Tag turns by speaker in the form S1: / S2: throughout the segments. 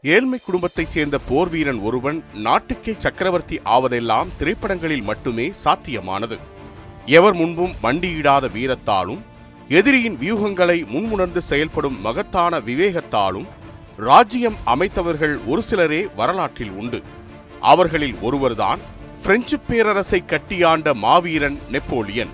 S1: ஏழ்மை குடும்பத்தைச் சேர்ந்த போர் வீரன் ஒருவன் நாட்டுக்கே சக்கரவர்த்தி ஆவதெல்லாம் திரைப்படங்களில் மட்டுமே சாத்தியமானது. எவர் முன்பும் மண்டியிடாத வீரத்தாலும் எதிரியின் வியூகங்களை முன்முணர்ந்து செயல்படும் மகத்தான விவேகத்தாலும் ராஜ்யம் அமைத்தவர்கள் ஒரு சிலரே வரலாற்றில் உண்டு. அவர்களில் ஒருவர்தான் பிரெஞ்சு பேரரசை கட்டியாண்ட மாவீரன் நெப்போலியன்.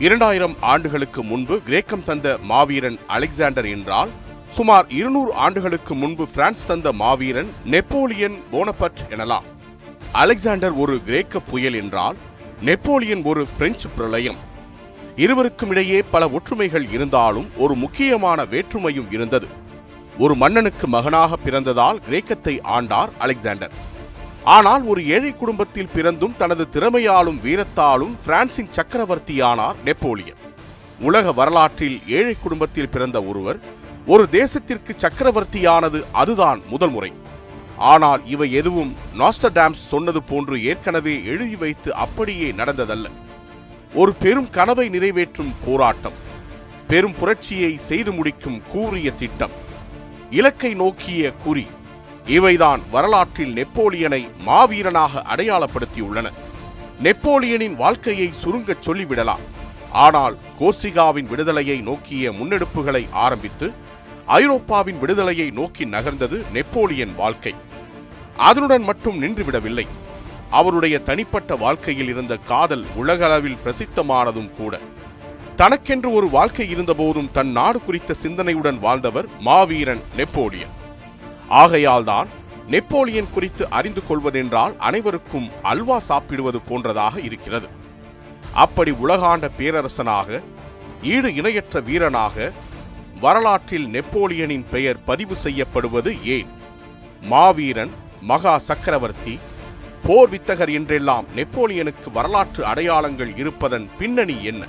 S1: 2000 ஆண்டுகளுக்கு முன்பு கிரேக்கம் தந்த மாவீரன் அலெக்சாண்டர் என்றால், சுமார் 200 ஆண்டுகளுக்கு முன்பு பிரான்ஸ் தந்த மாவீரன் நெப்போலியன் போனபர்ட் எனலாம். அலெக்சாண்டர் ஒரு கிரேக்க புயல் என்றால், நெப்போலியன் ஒரு பிரெஞ்சு பிரளயம். இருவருக்கும் இடையே பல ஒற்றுமைகள் இருந்தாலும் ஒரு முக்கியமான வேற்றுமையும் இருந்தது. ஒரு மன்னனுக்கு மகனாக பிறந்ததால் கிரேக்கத்தை ஆண்டார் அலெக்சாண்டர். ஆனால் ஒரு ஏழை குடும்பத்தில் பிறந்தும் தனது திறமையாலும் வீரத்தாலும் பிரான்சின் சக்கரவர்த்தியானார் நெப்போலியன். உலக வரலாற்றில் ஏழை குடும்பத்தில் பிறந்த ஒருவர் ஒரு தேசத்திற்கு சக்கரவர்த்தியானது அதுதான் முதல் முறை. ஆனால் இவை எதுவும் நாஸ்டர்டாம்ஸ் சொன்னது போன்று ஏற்கனவே எழுதி வைத்து அப்படியே நடந்ததல்ல. ஒரு பெரும் கனவை நிறைவேற்றும் போராட்டம், பெரும் புரட்சியை செய்து முடிக்கும் கூறிய திட்டம், இலக்கை நோக்கிய குறி, இவைதான் வரலாற்றில் நெப்போலியனை மாவீரனாக அடையாளப்படுத்தியுள்ளன. நெப்போலியனின் வாழ்க்கையை சுருங்கச் சொல்லிவிடலாம். ஆனால் கோர்சிகாவின் விடுதலையை நோக்கிய முன்னெடுப்புகளை ஆரம்பித்து ஐரோப்பாவின் விடுதலையை நோக்கி நகர்ந்தது நெப்போலியன் வாழ்க்கை. அதனுடன் மட்டும் நின்றுவிடவில்லை. அவருடைய தனிப்பட்ட வாழ்க்கையில் இருந்த காதல் உலகளவில் பிரசித்தமானதும் கூட. தனக்கென்று ஒரு வாழ்க்கை இருந்தபோதும் தன் நாடு குறித்த சிந்தனையுடன் வாழ்ந்தவர் மாவீரன் நெப்போலியன். ஆகையால்தான் நெப்போலியன் குறித்து அறிந்து கொள்வதென்றால் அனைவருக்கும் அல்வா சாப்பிடுவது போன்றதாக இருக்கிறது. அப்படி உலகாண்ட பேரரசனாக, ஈடு இணையற்ற வீரனாக வரலாற்றில் நெப்போலியனின் பெயர் பதிவு செய்யப்படுவது ஏன்? மாவீரன், மகா சக்கரவர்த்தி, போர் வித்தகர் என்றெல்லாம் நெப்போலியனுக்கு வரலாற்று அடையாளங்கள் இருப்பதன் பின்னணி என்ன?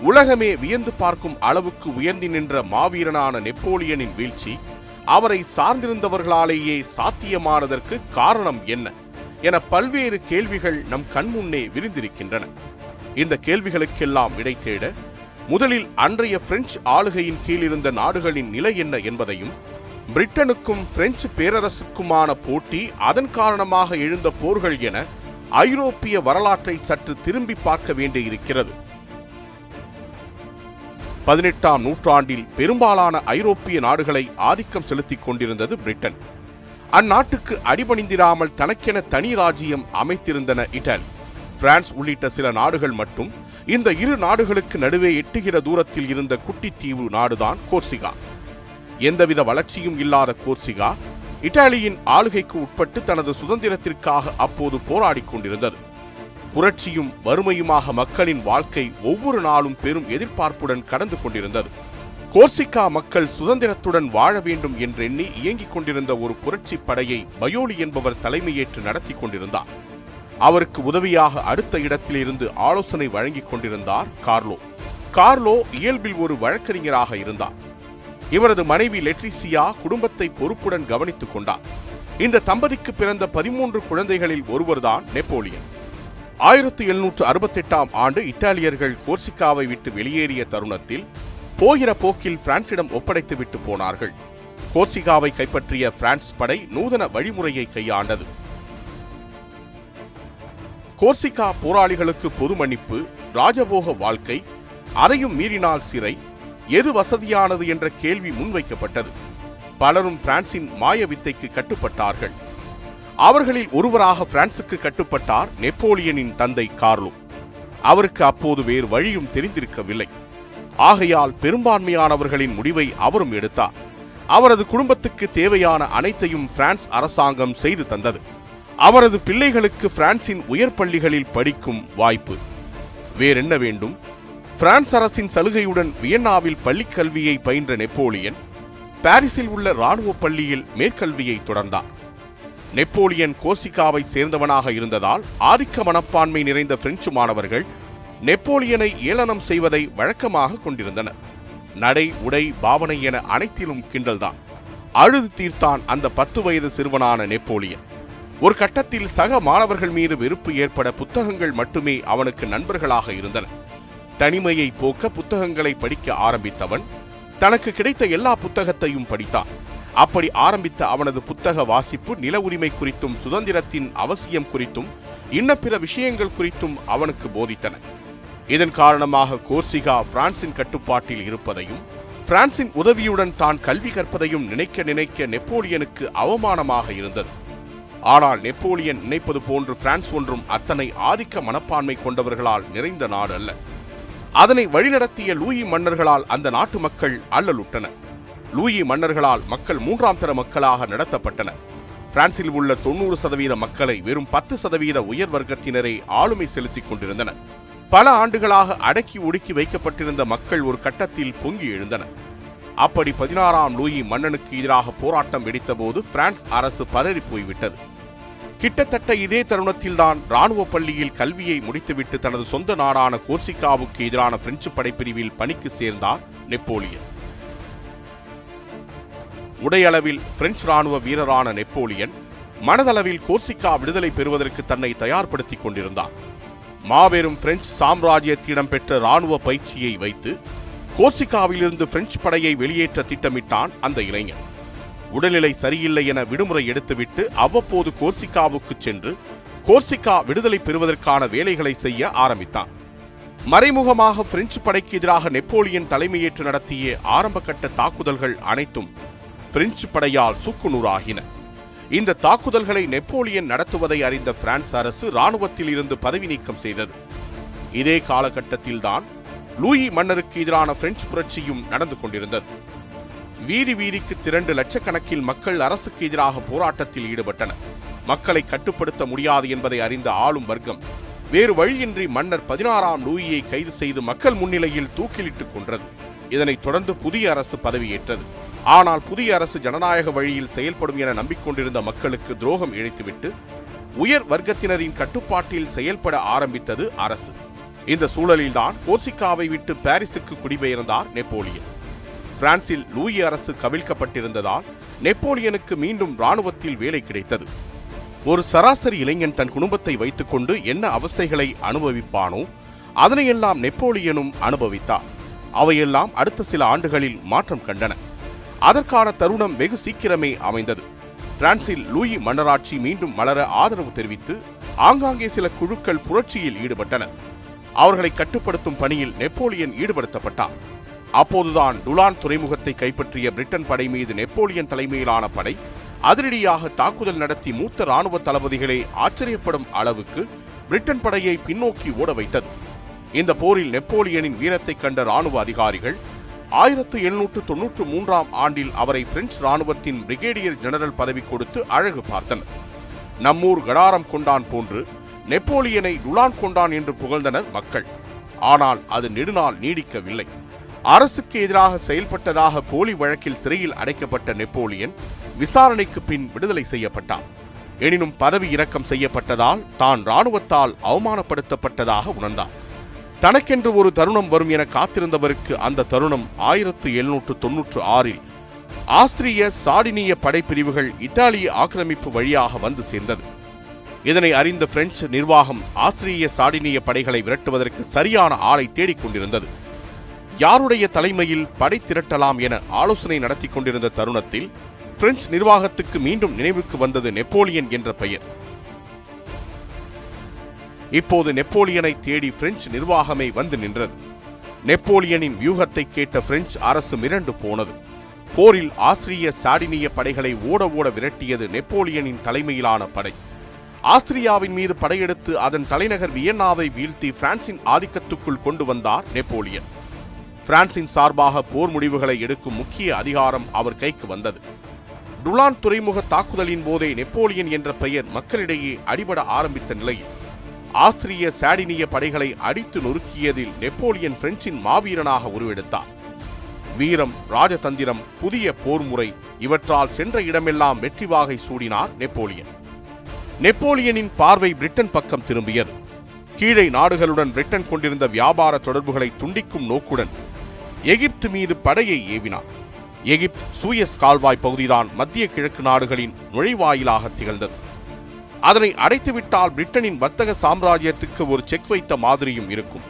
S1: உலகமே வியந்து பார்க்கும் அளவுக்கு உயர்ந்து நின்ற மாவீரனான நெப்போலியனின் வீழ்ச்சி அவரை சார்ந்திருந்தவர்களாலேயே சாத்தியமானதற்கு காரணம் என்ன என பல்வேறு கேள்விகள் நம் கண்முன்னே விரிந்திருக்கின்றன. இந்த கேள்விகளுக்கெல்லாம் விடை தேட முதலில் அன்றைய பிரெஞ்சு ஆளுகையின் கீழ் இருந்த நாடுகளின் நிலை என்ன என்பதையும், பிரிட்டனுக்கும் பிரெஞ்சு பேரரசுக்குமான போட்டி, அதன் காரணமாக எழுந்த போர்கள் என ஐரோப்பிய வரலாற்றை சற்று திரும்பி பார்க்க வேண்டியிருக்கிறது. 18ஆம் நூற்றாண்டில் பெரும்பாலான ஐரோப்பிய நாடுகளை ஆதிக்கம் செலுத்திக் கொண்டிருந்தது பிரிட்டன். அந்நாட்டுக்கு அடிபணிந்திராமல் தனக்கென தனி ராஜ்யம் அமைத்திருந்தன இத்தாலி, பிரான்ஸ் உள்ளிட்ட சில நாடுகள் மட்டும். இந்த இரு நாடுகளுக்கு நடுவே எட்டுகிற தூரத்தில் இருந்த குட்டித்தீவு நாடுதான் கோர்சிகா. எந்தவித வளர்ச்சியும் இல்லாத கோர்சிகா இத்தாலியின் ஆளுகைக்கு உட்பட்டு தனது சுதந்திரத்திற்காக அப்போது போராடிக் கொண்டிருந்தது. புரட்சியும் வறுமையுமாக மக்களின் வாழ்க்கை ஒவ்வொரு நாளும் பெரும் எதிர்பார்ப்புடன் கடந்து கொண்டிருந்தது. கோர்சிகா மக்கள் சுதந்திரத்துடன் வாழ வேண்டும் என்றெண்ணி இயங்கிக் கொண்டிருந்த ஒரு புரட்சி படையை பயோலி என்பவர் தலைமையேற்று நடத்தி கொண்டிருந்தார். அவருக்கு உதவியாக அடுத்த இடத்தில் இருந்து ஆலோசனை வழங்கிக் கொண்டிருந்தார் கார்லோ. கார்லோ இயல்பில் ஒரு வழக்கறிஞராக இருந்தார். இவரது மனைவி லெட்ரிசியா குடும்பத்தை பொறுப்புடன் கவனித்துக் கொண்டார். இந்த தம்பதிக்கு பிறந்த 13 குழந்தைகளில் ஒருவர்தான் நெப்போலியன். 1768ஆம் ஆண்டு இத்தாலியர்கள் கோர்சிகாவை விட்டு வெளியேறிய தருணத்தில் போகிற போக்கில் பிரான்சிடம் ஒப்படைத்து விட்டு போனார்கள். கோர்சிகாவை கைப்பற்றிய பிரான்ஸ் படை நூதன வழிமுறையை கையாண்டது. கோர்சிகா போராளிகளுக்கு பொது மன்னிப்பு, ராஜபோக வாழ்க்கை, அதையும் மீறினால் சிறை, எது வசதியானது என்ற கேள்வி முன்வைக்கப்பட்டது. பலரும் பிரான்சின் மாய வித்தைக்கு கட்டுப்பட்டார்கள். அவர்களில் ஒருவராக பிரான்சுக்கு கட்டுப்பட்டார் நெப்போலியனின் தந்தை கார்லோ. அவருக்கு அப்போது வேறு வழியும் தெரிந்திருக்கவில்லை. ஆகையால் பெரும்பான்மையானவர்களின் முடிவை அவரும் எடுத்தார். அவரது குடும்பத்துக்கு தேவையான அனைத்தையும் பிரான்ஸ் அரசாங்கம் செய்து தந்தது. அவரது பிள்ளைகளுக்கு பிரான்சின் உயர் பள்ளிகளில் படிக்கும் வாய்ப்பு. வேறென்ன வேண்டும்? பிரான்ஸ் அரசின் சலுகையுடன் வியன்னாவில் பள்ளிக்கல்வியை பயின்ற நெப்போலியன் பாரிஸில் உள்ள இராணுவ பள்ளியில் மேற்கல்வியை தொடர்ந்தார். நெப்போலியன் கோர்சிகாவை சேர்ந்தவனாக இருந்ததால் ஆதிக்க மனப்பான்மை நிறைந்த பிரெஞ்சு மாணவர்கள் நெப்போலியனை ஏளனம் செய்வதை வழக்கமாக கொண்டிருந்தனர். நடை, உடை, பாவனை என அனைத்திலும் கிண்டல்தான். அழுது தீர்த்தான் அந்த 10 வயது சிறுவனான நெப்போலியன். ஒரு கட்டத்தில் சக மாணவர்கள் மீது வெறுப்பு ஏற்பட புத்தகங்கள் மட்டுமே அவனுக்கு நண்பர்களாக இருந்தன. தனிமையை போக்க புத்தகங்களை படிக்க ஆரம்பித்தவன் தனக்கு கிடைத்த எல்லா புத்தகத்தையும் படித்தான். அப்படி ஆரம்பித்த அவனது புத்தக வாசிப்பு நில உரிமை குறித்தும் சுதந்திரத்தின் அவசியம் குறித்தும் இன்ன பிற விஷயங்கள் குறித்தும் அவனுக்கு போதித்தன. இதன் காரணமாக கோர்சிகா பிரான்சின் கட்டுப்பாட்டில் இருப்பதையும் பிரான்சின் உதவியுடன் தான் கல்வி கற்பதையும் நினைக்க நெப்போலியனுக்கு அவமானமாக இருந்தது. ஆனால் நெப்போலியன் நினைப்பது போன்று பிரான்ஸ் ஒன்றும் அத்தனை ஆதிக்க மனப்பான்மை கொண்டவர்களால் நிறைந்த நாடு அல்ல. அதனை வழிநடத்திய லூயி மன்னர்களால் அந்த நாட்டு மக்கள் அல்லலுட்டனர். லூயி மன்னர்களால் மக்கள் மூன்றாம் தர மக்களாக நடத்தப்பட்டனர். பிரான்சில் உள்ள 90% மக்களை வெறும் 10% உயர் வர்க்கத்தினரை ஆளுமை செலுத்திக் கொண்டிருந்தனர். பல ஆண்டுகளாக அடக்கி ஒடுக்கி வைக்கப்பட்டிருந்த மக்கள் ஒரு கட்டத்தில் பொங்கி எழுந்தனர். அப்படி 16ஆம் லூயி மன்னனுக்கு எதிராக போராட்டம் வெடித்த போது பிரான்ஸ் அரசு பதறி போய்விட்டது. கிட்டத்தட்ட இதே தருணத்தில்தான் இராணுவ பள்ளியில் கல்வியை முடித்துவிட்டு தனது சொந்த நாடான கோர்சிகாவுக்கு எதிரான பிரெஞ்சு படைப்பிரிவில் பணிக்கு சேர்ந்தார் நெப்போலியன். உடையளவில் பிரெஞ்சு ராணுவ வீரரான நெப்போலியன் மனதளவில் கோர்சிகா விடுதலை பெறுவதற்கு தன்னை தயார்படுத்திக் கொண்டிருந்தார். மாபெரும் பிரெஞ்சு சாம்ராஜ்யத்திடம் பெற்ற இராணுவ பயிற்சியை வைத்து கோர்சிகாவிலிருந்து பிரெஞ்சு படையை வெளியேற்ற திட்டமிட்டான் அந்த இளைஞன். உடல்நிலை சரியில்லை என விடுமுறை எடுத்துவிட்டு அவ்வப்போது கோர்சிகாவுக்கு சென்று கோர்சிகா விடுதலை பெறுவதற்கான வேலைகளை செய்ய ஆரம்பித்தான். மறைமுகமாக பிரெஞ்சு படைக்கு எதிராக நெப்போலியன் தலைமையேற்று நடத்திய ஆரம்ப கட்ட தாக்குதல்கள் அனைத்தும் பிரெஞ்சு படையால் சுக்குநூறாகின. இந்த தாக்குதல்களை நெப்போலியன் நடத்துவதை அறிந்த பிரான்ஸ் அரசு இராணுவத்தில் இருந்து பதவி நீக்கம் செய்தது. இதே காலகட்டத்தில்தான் லூயி மன்னருக்கு எதிரான பிரெஞ்சு புரட்சியும் நடந்து கொண்டிருந்தது. வீதி வீதிக்கு திரண்டு லட்சக்கணக்கில் மக்கள் அரசுக்கு எதிராக போராட்டத்தில் ஈடுபட்டனர். மக்களை கட்டுப்படுத்த முடியாது என்பதை அறிந்த ஆளும் வர்க்கம் வேறு வழியின்றி மன்னர் 16ஆம் லூயியை கைது செய்து மக்கள் முன்னிலையில் தூக்கிலிட்டுக் கொன்றது. இதனைத் தொடர்ந்து புதிய அரசு பதவியேற்றது. ஆனால் புதிய அரசு ஜனநாயக வழியில் செயல்படும் என நம்பிக்கொண்டிருந்த மக்களுக்கு துரோகம் இழைத்துவிட்டு உயர் வர்க்கத்தினரின் கட்டுப்பாட்டில் செயல்பட ஆரம்பித்தது அரசு. இந்த சூழலில்தான் கோர்சிகாவை விட்டு பாரிஸுக்கு குடிபெயர்ந்தார் நெப்போலியன். பிரான்சில் லூயி அரசு கவிழ்க்கப்பட்டிருந்ததால் நெப்போலியனுக்கு மீண்டும் இராணுவத்தில் வேலை கிடைத்தது. ஒரு சராசரி இளைஞன் தன் குடும்பத்தை வைத்துக் கொண்டு என்ன அவஸ்தைகளை அனுபவிப்பானோ அதனையெல்லாம் நெப்போலியனும் அனுபவித்தார். அவையெல்லாம் அடுத்த சில ஆண்டுகளில் மாற்றம் கண்டன. அதற்கான தருணம் வெகு சீக்கிரமே அமைந்தது. பிரான்சில் லூயி மன்னராட்சி மீண்டும் மலர ஆதரவு தெரிவித்து ஆங்காங்கே சில குழுக்கள் புரட்சியில் ஈடுபட்டனர். அவர்களை கட்டுப்படுத்தும் பணியில் நெப்போலியன் ஈடுபடுத்தப்பட்டார். அப்போதுதான் டுலான் துறைமுகத்தை கைப்பற்றிய பிரிட்டன் படை மீது நெப்போலியன் தலைமையிலான படை அதிரடியாக தாக்குதல் நடத்தி மூத்த இராணுவ தளபதிகளை ஆச்சரியப்படும் அளவுக்கு பிரிட்டன் படையை பின்னோக்கி ஓட வைத்தது. இந்த போரில் நெப்போலியனின் வீரத்தை கண்ட இராணுவ அதிகாரிகள் 1793ஆம் ஆண்டில் அவரை பிரெஞ்சு இராணுவத்தின் பிரிகேடியர் ஜெனரல் பதவி கொடுத்து அழகு பார்த்தனர். நம்மூர் கடாரம் கொண்டான் போன்று நெப்போலியனை டுலான் கொண்டான் என்று புகழ்ந்தனர் மக்கள். ஆனால் அது நெடுநாள் நீடிக்கவில்லை. அரசுக்கு எதிராக செயல்பட்டதாக போலி வழக்கில் சிறையில் அடைக்கப்பட்ட நெப்போலியன் விசாரணைக்கு பின் விடுதலை செய்யப்பட்டார். எனினும் பதவி இறக்கம் செய்யப்பட்டதால் தான் இராணுவத்தால் அவமானப்படுத்தப்பட்டதாக உணர்ந்தார். தனக்கென்று ஒரு தருணம் வரும் என காத்திருந்தவருக்கு அந்த தருணம் 1796இல் ஆஸ்திரிய சார்டினிய படைப்பிரிவுகள் இத்தாலிய ஆக்கிரமிப்பு வழியாக வந்து சேர்ந்தது. இதனை அறிந்த பிரெஞ்சு நிர்வாகம் ஆஸ்திரிய சார்டினிய படைகளை விரட்டுவதற்கு சரியான ஆளை தேடிக்கொண்டிருந்தது. யாருடைய தலைமையில் படை திரட்டலாம் என ஆலோசனை நடத்தி கொண்டிருந்த தருணத்தில் பிரெஞ்சு நிர்வாகத்துக்கு மீண்டும் நினைவுக்கு வந்தது நெப்போலியன் என்ற பெயர். இப்போது நெப்போலியனை தேடி பிரெஞ்சு நிர்வாகமே வந்து நின்றது. நெப்போலியனின் வியூகத்தை கேட்ட பிரெஞ்சு அரசு மிரண்டு போனது. போரில் ஆஸ்திரிய சார்டினிய படைகளை ஓட ஓட விரட்டியது நெப்போலியனின் தலைமையிலான படை. ஆஸ்திரியாவின் மீது படையெடுத்து அதன் தலைநகர் வியன்னாவை வீழ்த்தி பிரான்சின் ஆதிக்கத்துக்குள் கொண்டு வந்தார் நெப்போலியன். பிரான்சின் சார்பாக போர் முடிவுகளை எடுக்கும் முக்கிய அதிகாரம் அவர் கைக்கு வந்தது. டுலான் துறைமுக தாக்குதலின் போதே நெப்போலியன் என்ற பெயர் மக்களிடையே அடிபட ஆரம்பித்த நிலையில் ஆஸ்திரிய சார்டினிய படைகளை அடித்து நொறுக்கியதில் நெப்போலியன் பிரெஞ்சின் மாவீரனாக உருவெடுத்தார். வீரம், ராஜதந்திரம், புதிய போர் முறை இவற்றால் சென்ற இடமெல்லாம் வெற்றி வாகை சூடினார் நெப்போலியன். நெப்போலியனின் பார்வை பிரிட்டன் பக்கம் திரும்பியது. கீழே நாடுகளுடன் பிரிட்டன் கொண்டிருந்த வியாபார தொடர்புகளை துண்டிக்கும் நோக்குடன் எகிப்து மீது படையை ஏவினார். எகிப்து சூயஸ் கால்வாய் பகுதிதான் மத்திய கிழக்கு நாடுகளின் நுழைவாயிலாக திகழ்ந்தது. அதனை அடைத்துவிட்டால் பிரிட்டனின் வர்த்தக சாம்ராஜ்யத்துக்கு ஒரு செக் வைத்த மாதிரியும் இருக்கும்.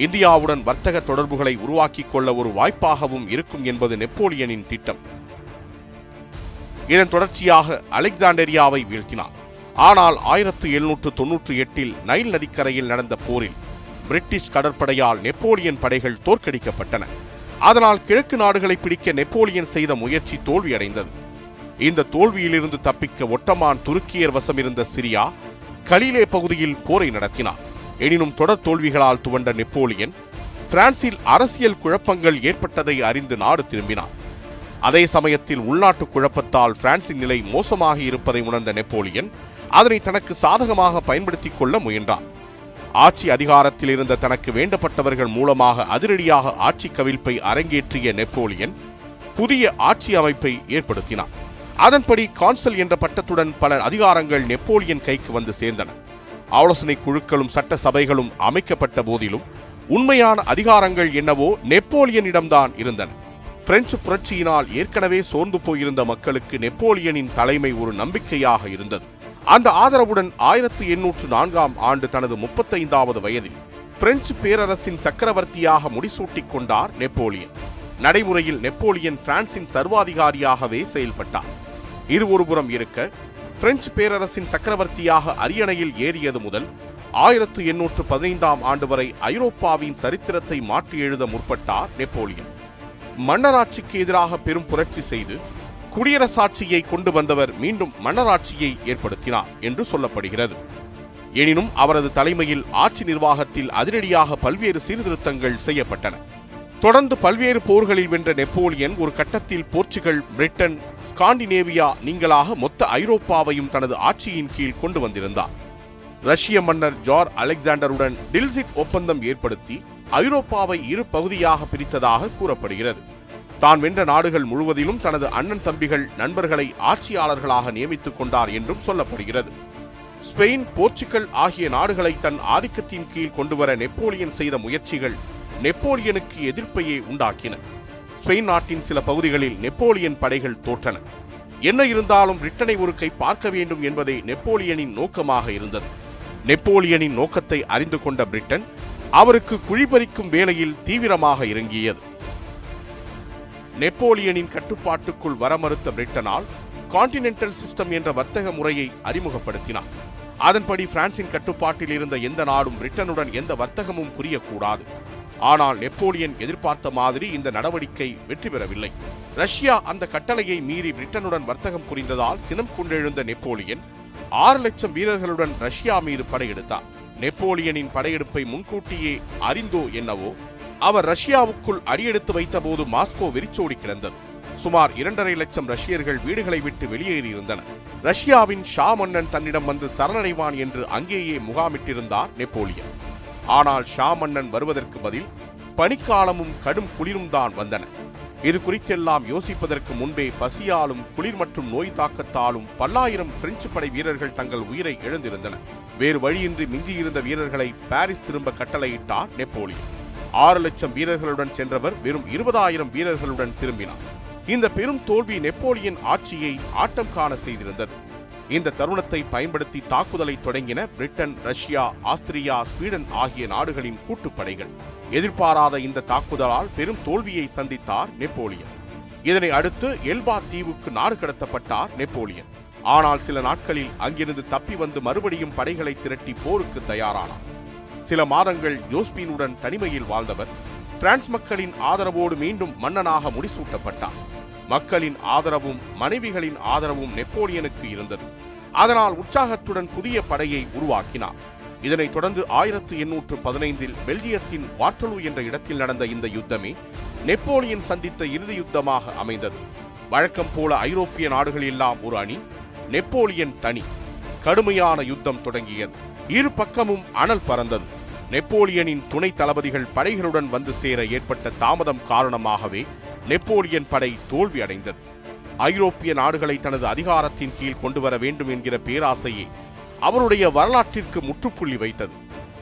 S1: இந்தியாவுடன் வர்த்தக தொடர்புகளை உருவாக்கிக் கொள்ள ஒரு வாய்ப்பாகவும் இருக்கும் என்பது நெப்போலியனின் திட்டம். இதன் தொடர்ச்சியாக அலெக்சாண்டரியாவை வீழ்த்தினார். ஆனால் 1798 நைல் நதிக்கரையில் நடந்த போரில் பிரிட்டிஷ் கடற்படையால் நெப்போலியன் படைகள் தோற்கடிக்கப்பட்டன. அதனால் கிழக்கு நாடுகளை பிடிக்க நெப்போலியன் செய்த முயற்சி தோல்வியடைந்தது. இந்த தோல்வியிலிருந்து தப்பிக்க ஒட்டமான் துருக்கியர் வசமிருந்த சிரியா கலிலே பகுதியில் போரை நடத்தினார். எனினும் தொடர் தோல்விகளால் துவண்ட நெப்போலியன் பிரான்சில் அரசியல் குழப்பங்கள் ஏற்பட்டதை அறிந்து நாடு திரும்பினார். அதே சமயத்தில் உள்நாட்டு குழப்பத்தால் பிரான்சின் நிலை மோசமாக இருப்பதை உணர்ந்த நெப்போலியன் அதனை தனக்கு சாதகமாக பயன்படுத்திக் கொள்ள முயன்றார். ஆட்சி அதிகாரத்தில் இருந்த தனக்கு வேண்டப்பட்டவர்கள் மூலமாக அதிரடியாக ஆட்சி கவிழ்ப்பை அரங்கேற்றிய நெப்போலியன் புதிய ஆட்சி அமைப்பை ஏற்படுத்தினார். அதன்படி கான்சல் என்ற பட்டத்துடன் பல அதிகாரங்கள் நெப்போலியன் கைக்கு வந்து சேர்ந்தன. ஆலோசனை குழுக்களும் சட்ட சபைகளும் அமைக்கப்பட்ட போதிலும் உண்மையான அதிகாரங்கள் என்னவோ நெப்போலியனிடம்தான் இருந்தன. பிரெஞ்சு புரட்சியினால் ஏற்கனவே சோர்ந்து போயிருந்த மக்களுக்கு நெப்போலியனின் தலைமை ஒரு நம்பிக்கையாக இருந்தது. அந்த ஆதரவுடன் 1804 தனது 35வது வயதில் பிரெஞ்சு பேரரசின் சக்கரவர்த்தியாக முடிசூட்டிக் கொண்டார் நெப்போலியன். நடைமுறையில் நெப்போலியன் பிரான்சின் சர்வாதிகாரியாகவே செயல்பட்டார். இது ஒருபுறம் இருக்க, பிரெஞ்சு பேரரசின் சக்கரவர்த்தியாக அரியணையில் ஏறியது முதல் 1815 வரை ஐரோப்பாவின் சரித்திரத்தை மாற்றி எழுத முற்பட்டார் நெப்போலியன். மன்னராட்சிக்கு எதிராக பெரும் புரட்சி செய்து குடியரசாட்சியை கொண்டு வந்தவர் மீண்டும் மன்னராட்சியை ஏற்படுத்தினார் என்று சொல்லப்படுகிறது. எனினும் அவரது தலைமையில் ஆட்சி நிர்வாகத்தில் அதிரடியாக பல்வேறு சீர்திருத்தங்கள் செய்யப்பட்டன. தொடர்ந்து பல்வேறு போர்களில் வென்ற நெப்போலியன் ஒரு கட்டத்தில் போர்ச்சுகல், பிரிட்டன், ஸ்காண்டினேவியா நீங்களாக மொத்த ஐரோப்பாவையும் தனது ஆட்சியின் கீழ் கொண்டு வந்திருந்தார். ரஷ்ய மன்னர் ஜார் அலெக்சாண்டருடன் டில்சிட் ஒப்பந்தம் ஏற்படுத்தி ஐரோப்பாவை இரு பகுதியாக பிரித்ததாக கூறப்படுகிறது. தான் வென்ற நாடுகள் முழுவதிலும் தனது அண்ணன் தம்பிகள், நண்பர்களை ஆட்சியாளர்களாக நியமித்துக் கொண்டார் என்றும் சொல்லப்படுகிறது. ஸ்பெயின், போர்ச்சுகல் ஆகிய நாடுகளை தன் ஆதிக்கத்தின் கீழ் கொண்டுவர நெப்போலியன் செய்த முயற்சிகள் நெப்போலியனுக்கு எதிர்ப்பையே உண்டாக்கின. ஸ்பெயின் நாட்டின் சில பகுதிகளில் நெப்போலியன் படைகள் தோற்றன. என்ன இருந்தாலும் பிரிட்டனை ஒரு கை பார்க்க வேண்டும் என்பதே நெப்போலியனின் நோக்கமாக இருந்தது. நெப்போலியனின் நோக்கத்தை அறிந்து கொண்ட பிரிட்டன் அவருக்கு குழிபறிக்கும் வேளையில் தீவிரமாக இறங்கியது. நெப்போலியனின் கட்டுப்பாட்டுக்குள் வர மறுத்த பிரிட்டனால் கான்டினென்டல் சிஸ்டம் என்ற வர்த்தக முறையை அறிமுகப்படுத்தினார். அதன்படி பிரான்சின் கட்டுப்பாட்டில் இருந்த எந்த நாடும் பிரிட்டனுடன் எந்த வர்த்தகமும் புரியக்கூடாது. ஆனால் நெப்போலியன் எதிர்பார்த்த மாதிரி இந்த நடவடிக்கை வெற்றி பெறவில்லை. ரஷ்யா அந்த கட்டளையை மீறி பிரிட்டனுடன் வர்த்தகம் புரிந்ததால் சினம் கொண்டெழுந்த நெப்போலியன் 6 லட்சம் வீரர்களுடன் ரஷ்யா மீது படையெடுத்தார். நெப்போலியனின் படையெடுப்பை முன்கூட்டியே அறிந்தோ என்னவோ அவர் ரஷ்யாவுக்குள் அடியெடுத்து வைத்த போது மாஸ்கோ வெறிச்சோடி கிடந்தது. சுமார் 2.5 லட்சம் ரஷ்யர்கள் வீடுகளை விட்டு வெளியேறியிருந்தனர். ரஷ்யாவின் ஷா மன்னன் தன்னிடம் வந்து சரணடைவான் என்று அங்கேயே முகாமிட்டிருந்தார் நெப்போலியன். ஆனால் ஷா மன்னன் வருவதற்கு பதில் பனிக்காலமும் கடும் குளிரும் தான் வந்தன. இது குறித்தெல்லாம் யோசிப்பதற்கு முன்பே பசியாலும் குளிர் மற்றும் நோய் தாக்கத்தாலும் பல்லாயிரம் பிரெஞ்சு படை வீரர்கள் தங்கள் உயிரை இழந்திருந்தனர். வேறு வழியின்றி மிஞ்சியிருந்த வீரர்களை பாரிஸ் திரும்ப கட்டளையிட்டார் நெப்போலியன். 6 லட்சம் வீரர்களுடன் சென்றவர் வெறும் 20,000 வீரர்களுடன் திரும்பினார். இந்த பெரும் தோல்வி நெப்போலியன் ஆட்சியை ஆட்டம் காண செய்திருந்தது. இந்த தருணத்தை பயன்படுத்தி தாக்குதலை தொடங்கின பிரிட்டன், ரஷ்யா, ஆஸ்திரியா, ஸ்வீடன் ஆகிய நாடுகளின் கூட்டுப்படைகள். எதிர்பாராத இந்த தாக்குதலால் பெரும் தோல்வியை சந்தித்தார் நெப்போலியன். இதனை அடுத்து எல்பா தீவுக்கு நாடு கடத்தப்பட்டார் நெப்போலியன். ஆனால் சில நாட்களில் அங்கிருந்து தப்பி வந்து மறுபடியும் படைகளை திரட்டி போருக்கு தயாரானார். சில மாதங்கள் ஜோஸ்பீனுடன் தனிமையில் வாழ்ந்தவர் பிரான்ஸ் மக்களின் ஆதரவோடு மீண்டும் மன்னனாக முடிசூட்டப்பட்டார். மக்களின் ஆதரவும் மனைவிகளின் ஆதரவும் நெப்போலியனுக்கு இருந்தது. அதனால் உற்சாகத்துடன் புதிய படையை உருவாக்கினார். இதனைத் தொடர்ந்து 1815 பெல்ஜியத்தின் வாட்டர்லூ என்ற இடத்தில் நடந்த இந்த யுத்தமே நெப்போலியன் சந்தித்த இறுதி யுத்தமாக அமைந்தது. வழக்கம் போல ஐரோப்பிய நாடுகள் எல்லாம் ஒரு அணி, நெப்போலியன் தனி. கடுமையான யுத்தம் தொடங்கியது. இரு பக்கமும் அனல் பறந்தது. நெப்போலியனின் துணை தளபதிகள் படைகளுடன் வந்து சேர ஏற்பட்ட தாமதம் காரணமாகவே நெப்போலியன் படை தோல்வி அடைந்தது. ஐரோப்பிய நாடுகளை தனது அதிகாரத்தின் கீழ் கொண்டு வர வேண்டும் என்கிற பேராசையே அவருடைய வரலாற்றிற்கு முற்றுப்புள்ளி வைத்தது.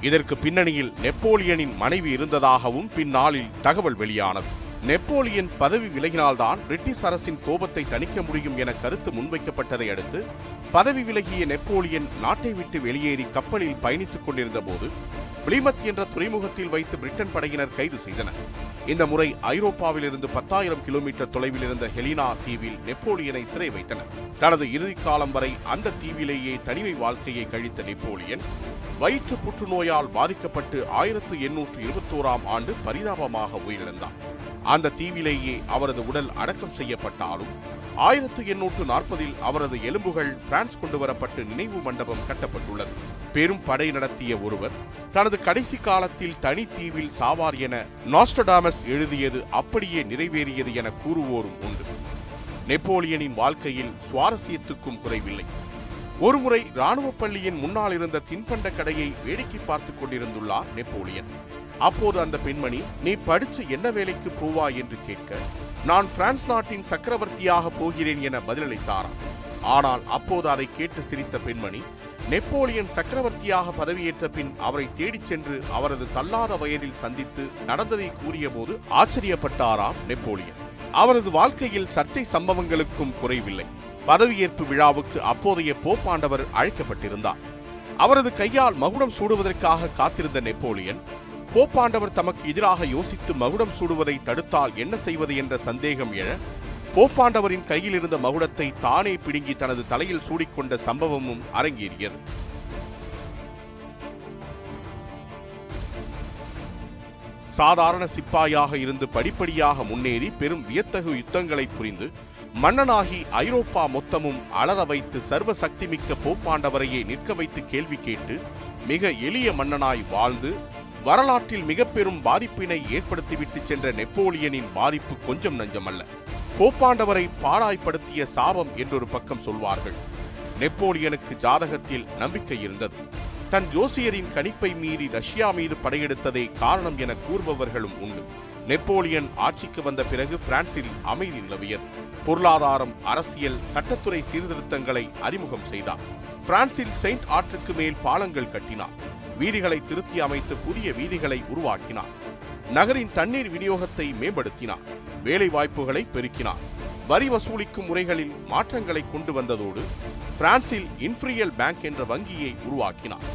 S1: இதற்கு பின்னணியில் நெப்போலியனின் மனைவி இருந்ததாகவும் பின்னாளில் தகவல் வெளியானது. நெப்போலியன் பதவி விலகினால்தான் பிரிட்டிஷ் அரசின் கோபத்தை தணிக்க முடியும் என கருத்து முன்வைக்கப்பட்டதை அடுத்து பதவி விலகிய நெப்போலியன் நாட்டை விட்டு வெளியேறி கப்பலில் பயணித்துக் கொண்டிருந்த போது பிளிமத் என்ற துறைமுகத்தில் வைத்து பிரிட்டன் படையினர் கைது செய்தனர். இந்த முறை ஐரோப்பாவில் இருந்து 10,000 கிலோமீட்டர் தொலைவில் இருந்த ஹெலினா தீவில் நெப்போலியனை சிறை வைத்தனர். தனது இறுதி காலம் வரை அந்த தீவிலேயே தனிமை வாழ்க்கையை கழித்த நெப்போலியன் வயிற்று புற்றுநோயால் பாதிக்கப்பட்டு 1821ஆம் ஆண்டு பரிதாபமாக உயிரிழந்தார். அந்த தீவிலேயே அவரது உடல் அடக்கம் செய்யப்பட்டாலும் 1840இல் அவரது எலும்புகள் பிரான்ஸ் கொண்டு வரப்பட்டு நினைவு மண்டபம் கட்டப்பட்டுள்ளது. பெரும் படை நடத்திய ஒருவர் தனது கடைசி காலத்தில் தனி தீவில் சாவார் என நாஸ்ட்ரடாமஸ் எழுதியது அப்படியே நிறைவேறியது என கூறுவோரும் உண்டு. நெப்போலியனின் வாழ்க்கையில் சுவாரஸ்யத்துக்கும் குறைவில்லை. ஒருமுறை ராணுவ பள்ளியின் முன்னால் இருந்த தின்பண்ட கடையை வேடிக்கை பார்த்துக் கொண்டிருந்துள்ளார் நெப்போலியன். அப்போது அந்த பெண்மணி, "நீ படிச்சு என்ன வேலைக்கு போவா?" என்று கேட்க, "நான் பிரான்ஸ் நாட்டின் சக்கரவர்த்தியாக போகிறேன்" என பதிலளித்தாராம். ஆனால் அப்போது அதை கேட்டு சிரித்த பெண்மணி, நெப்போலியன் சக்கரவர்த்தியாக பதவியேற்ற பின் அவரை தேடிச் சென்று அவரது தள்ளாத வயதில் சந்தித்து நடந்ததை கூறிய போது ஆச்சரியப்பட்டாராம் நெப்போலியன். அவரது வாழ்க்கையில் சர்ச்சை சம்பவங்களுக்கும் குறைவில்லை. பதவியேற்பு விழாவுக்கு அப்போதைய போப்பாண்டவர் அழைக்கப்பட்டிருந்தார். அவரது கையால் மகுடம் சூடுவதற்காக காத்திருந்த நெப்போலியன், போப்பாண்டவர் தமக்கு எதிராக யோசித்து மகுடம் சூடுவதை தடுத்தால் என்ன செய்வது என்ற சந்தேகம் எழ போப்பாண்டவரின் கையில் இருந்த மகுடத்தை தானே பிடுங்கி தனது தலையில் சூடிக்கொண்ட சம்பவமும் அரங்கேறியது. சாதாரண சிப்பாயாக இருந்து படிப்படியாக முன்னேறி பெரும் வியத்தகு யுத்தங்களை புரிந்து மன்னனாகி ஐரோப்பா மொத்தமும் அலற வைத்து சர்வ சக்திமிக்க போப்பாண்டவரையே நிற்க வைத்து கேள்வி கேட்டு மிக எளிய மன்னனாய் வாழ்ந்து வரலாற்றில் மிக பெரும் பாதிப்பினை ஏற்படுத்திவிட்டு சென்ற நெப்போலியனின் பாதிப்பு கொஞ்சம் நஞ்சமல்ல. போப்பாண்டவரை பாடாய்படுத்திய சாபம் என்றொரு பக்கம் சொல்வார்கள். நெப்போலியனுக்கு ஜாதகத்தில் நம்பிக்கை இருந்தது. தன் ஜோசியரின் கணிப்பை மீறி ரஷ்யா மீது படையெடுத்ததே காரணம் என கூறுபவர்களும் உண்டு. நெப்போலியன் ஆட்சிக்கு வந்த பிறகு பிரான்சில் அமைதி நிலவியது. பொருளாதாரம், அரசியல், சட்டத்துறை சீர்திருத்தங்களை அறிமுகம் செய்தார். பிரான்சில் செயின்ட் ஆற்றுக்கு மேல் பாலங்கள் கட்டினார். வீதிகளை திருத்தி அமைத்து புதிய வீதிகளை உருவாக்கினார். நகரின் தண்ணீர் விநியோகத்தை மேம்படுத்தினார். வேலை வாய்ப்புகளை பெருக்கினார். வரி வசூலிக்கும் முறைகளில் மாற்றங்களை கொண்டு வந்ததோடு பிரான்சில் இன்ஃப்ரியல் பேங்க் என்ற வங்கியை உருவாக்கினார்.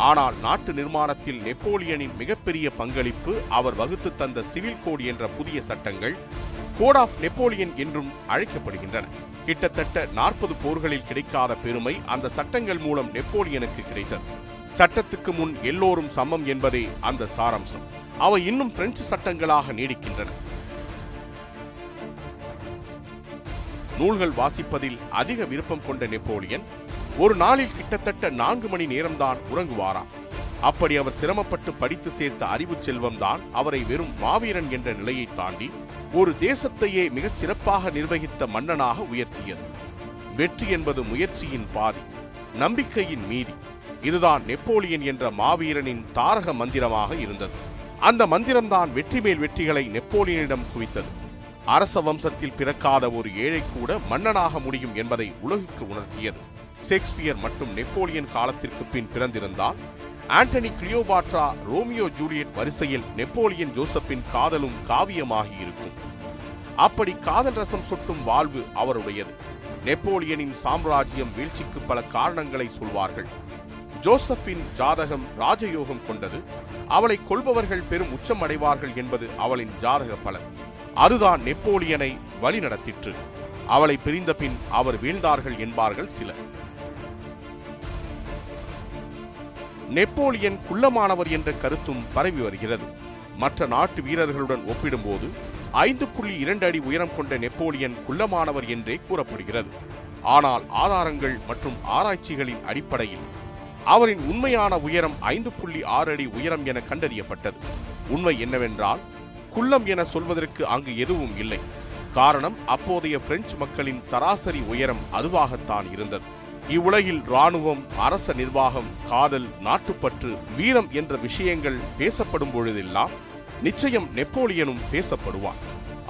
S1: ஆனால் நாட்டு நிர்மாணத்தில் நெப்போலியனின் மிகப்பெரிய பங்களிப்பு அவர் வகுத்து தந்த சிவில் கோட் என்ற புதிய சட்டங்கள், கோட் ஆஃப் நெப்போலியன் என்றும் அழைக்கப்படுகின்றன. கிட்டத்தட்ட 40 போர்களில் கிடைக்காத பெருமை அந்த சட்டங்கள் மூலம் நெப்போலியனுக்கு கிடைத்தது. சட்டத்துக்கு முன் எல்லோரும் சமம் என்பதே அந்த சாராம்சம். அவை இன்னும் பிரெஞ்சு சட்டங்களாக நீடிக்கின்றன. நூல்கள் வாசிப்பதில் அதிக விருப்பம் கொண்ட நெப்போலியன் ஒரு நாளில் கிட்டத்தட்ட 4 மணி நேரம்தான் உறங்குவாராம். அப்படி அவர் சிரமப்பட்டு படித்து சேர்த்த அறிவு செல்வம்தான் அவரை வெறும் மாவீரன் என்ற நிலையை தாண்டி ஒரு தேசத்தையே மிகச் சிறப்பாக நிர்வகித்த மன்னனாக உயர்த்தியது. வெற்றி என்பது முயற்சியின் பாதி, நம்பிக்கையின் மீதி. இதுதான் நெப்போலியன் என்ற மாவீரனின் தாரக மந்திரமாக இருந்தது. அந்த மந்திரம்தான் வெற்றி மேல் வெற்றிகளை நெப்போலியனிடம் குவித்தது. அரச வம்சத்தில் பிறக்காத ஒரு ஏழை கூட மன்னனாக முடியும் என்பதை உலகுக்கு உணர்த்தியது. ஷேக்ஸ்பியர் மற்றும் நெப்போலியன் காலத்திற்கு பின் பிறந்திருந்தால் ஆண்டனி கிளியோபாட்ரா, ரோமியோ ஜூலியட் வரிசையில் நெப்போலியன் ஜோசப்பின் காதலும் காவியமாகி இருக்கும். அப்படி காதல் ரசம் சொட்டும் வாழ்வு அவருடையது. நெப்போலியனின் சாம்ராஜ்யம் வீழ்ச்சிக்கு பல காரணங்களை சொல்வார்கள். ஜோசப்பின் ஜாதகம் ராஜயோகம் கொண்டது. அவளை கொள்பவர்கள் பெரும் உச்சம் அடைவார்கள் என்பது அவளின் ஜாதக பலன். அதுதான் நெப்போலியனை வழிநடத்திற்று. அவளை பிரிந்த பின் அவர் வீழ்ந்தார்கள் என்பார்கள் சிலர். நெப்போலியன் குள்ளமானவர் என்ற கருத்தும் பரவி வருகிறது. மற்ற நாட்டு வீரர்களுடன் ஒப்பிடும்போது 5.2 அடி உயரம் கொண்ட நெப்போலியன் குள்ளமானவர் என்றே கூறப்படுகிறது. ஆனால் ஆதாரங்கள் மற்றும் ஆராய்ச்சிகளின் அடிப்படையில் அவரின் உண்மையான உயரம் 5.6 அடி உயரம் என கண்டறியப்பட்டது. உண்மை என்னவென்றால், குள்ளம் என சொல்வதற்கு அங்கு எதுவும் இல்லை. காரணம், அப்போதைய பிரெஞ்சு மக்களின் சராசரி உயரம் அதுவாகத்தான் இருந்தது. இவ்வுலகில் இராணுவம், அரச நிர்வாகம், காதல், நாட்டுப்பற்று, வீரம் என்ற விஷயங்கள் பேசப்படும் பொழுதெல்லாம் நிச்சயம் நெப்போலியனும் பேசப்படுவான்.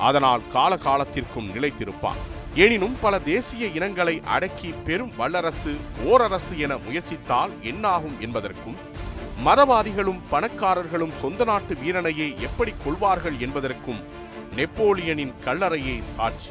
S1: அதனால் காலகாலத்திற்கும் நிலைத்திருப்பான். எனினும் பல தேசிய இனங்களை அடக்கி பெரும் வல்லரசு, ஓரரசு என முயற்சித்தால் என்னாகும் என்பதற்கும், மதவாதிகளும் பணக்காரர்களும் சொந்த நாட்டு வீரனையே எப்படி கொள்வார்கள் என்பதற்கும் நெப்போலியனின் கல்லறையே சாட்சி.